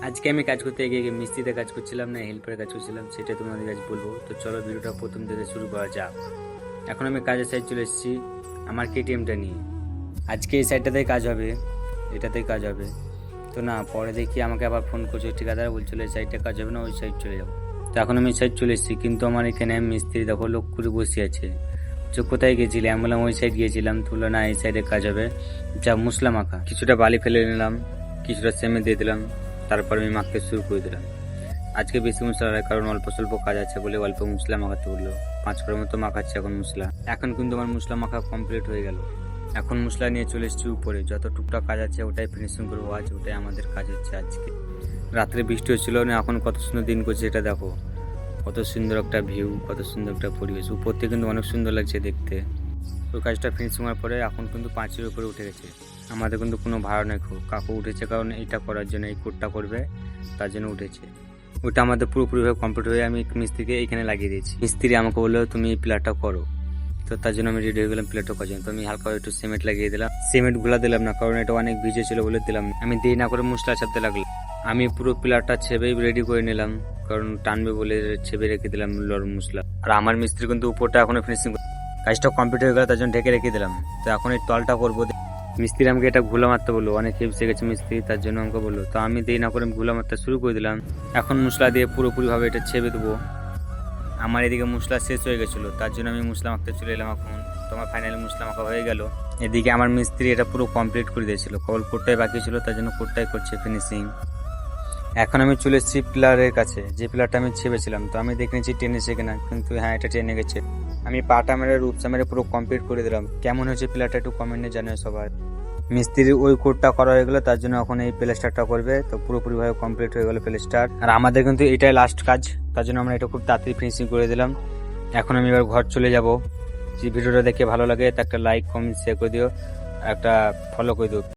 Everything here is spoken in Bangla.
আজকে আমি কাজ করতে গিয়ে মিস্ত্রিতে কাজ করছিলাম না হেল্পারে কাজ করছিলাম, সেটা তোমাদের কাছে বলবো। তো চলো ভিডিওটা প্রথম থেকে শুরু করা যাক। এখন আমি কাজের সাইড চলে এসেছি আমার কেটিএমটা নিয়ে। আজকে এই সাইডটাতেই কাজ হবে, এটাতেই কাজ হবে। তো না, পরে দেখি আমাকে আবার ফোন করছে ঠিকাদার, বলছিল এই সাইডটা কাজ হবে না, ওই সাইড চলে যাবো। তো এখন আমি সাইড চলে এসেছি, কিন্তু আমার এখানে মিস্ত্রি দেখো লোক করে বসে আছে। তো কোথায় গেছিলি? আমি বললাম ওই সাইড গিয়েছিলাম। তুলো না, এই সাইডে কাজ হবে, যা মশলা মাখা। কিছুটা বালি ফেলে নিলাম, কিছুটা সিমেন্ট দিয়ে দিলাম, তারপর আমি মাখতে শুরু করে দিলাম। আজকে বেশি মশলা নয়, কারণ অল্প স্বল্প কাজ আছে বলে অল্প মশলা মাখাতে বললো। 5 করে মতো মাখাচ্ছে এখন মশলা। এখন কিন্তু আমার মশলা মাখা কমপ্লিট হয়ে গেল। এখন মশলা নিয়ে চলে এসেছি উপরে, যত টুকটাক কাজ আছে ওটাই ফিনিশিং করবো আজ, ওটাই আমাদের কাজ হচ্ছে আজকে। রাত্রে বৃষ্টি হচ্ছিল না, এখন কত সুন্দর দিন করছে এটা দেখো। কত সুন্দর একটা ভিউ, কত সুন্দর একটা পরিবেশ। উপর থেকে কিন্তু অনেক সুন্দর লাগছে দেখতে। ওই কাজটা ফিনিশিং হওয়ার পরে এখন কিন্তু 5-এর উপরে উঠে গেছে। আমাদের কিন্তু কোনো ভাড়া নেই, কাকু উঠেছে, কারণ এইটা করার জন্য, এই কোডটা করবে তার জন্য উঠেছে। ওটা আমাদের পুরোপুরিভাবে কমপ্লিট হয়ে আমি মিস্ত্রিকে এখানে লাগিয়ে দিয়েছি। মিস্ত্রি আমাকে বললো তুমি এই প্লারটা করো, তো তার জন্য আমি রেডি হয়ে গেলাম প্লেটটা করার জন্য। তো আমি হালকা একটু সিমেন্ট লাগিয়ে দিলাম। সিমেন্ট গুলা দিলাম না, কারণ এটা অনেক ভিজে ছিল বলে দিলাম। আমি দেরি না করে মশলা ছাপতে লাগলাম। আমি পুরো প্লারটা ছেবেই রেডি করে নিলাম, কারণ টানবে বলে ছেবে রেখে দিলাম লরম মশলা। আর আমার মিস্ত্রি কিন্তু উপরটা এখনো ফিনিশিং, কাজটা কমপ্লিট হয়ে গেল, তার জন্য ঢেকে রেখে দিলাম। তো এখন এই তলটা করবো। মিস্ত্রি আমাকে এটা ঘুলা মারতে বললো, অনেক হেপসে গেছে মিস্ত্রি, তার জন্য আমাকে বললো। তো আমি দেরি না করে ঘুলা মারতে শুরু করে দিলাম। এখন মশলা দিয়ে পুরোপুরিভাবে এটা ছেবে দেবো। আমার এদিকে মশলা শেষ হয়ে গেছিলো, তার জন্য আমি মশলা মাখতে চলে এলাম। এখন তোমার ফাইনালি মশলা মাখা হয়ে গেল। এদিকে আমার মিস্ত্রি এটা পুরো কমপ্লিট করে দিয়েছিল, কেবল কোটটাই বাকি ছিল, তার জন্য কোটটাই করছে ফিনিশিং। এখন আমি চলে এসেছি পিলারের কাছে, যে পিলারটা আমি ছেবেছিলাম। তো আমি দেখে নিচ্ছি টেনেছে কিনা, কিন্তু হ্যাঁ এটা টেনে গেছে। আমি পাটা মেরে রূপসা মেরে পুরো কমপ্লিট করে দিলাম। কেমন হয়েছে পিলারটা একটু কমেন্টে জানিও সবাই। মিস্ত্রির ওই কোডটা করা হয়ে গেলো, তার জন্য এখন এই প্লাস্টারটা করবে। তো পুরোপুরিভাবে কমপ্লিট হয়ে গেল প্লাস্টার। আর আমাদের কিন্তু এটাই লাস্ট কাজ, তার জন্য আমরা এটা খুব তাড়াতাড়ি ফিনিশিং করে দিলাম। এখন আমি এবার ঘর চলে যাব। যে ভিডিওটা দেখে ভালো লাগে তা একটা লাইক কমেন্ট শেয়ার করে দিও, একটা ফলো করে দিও।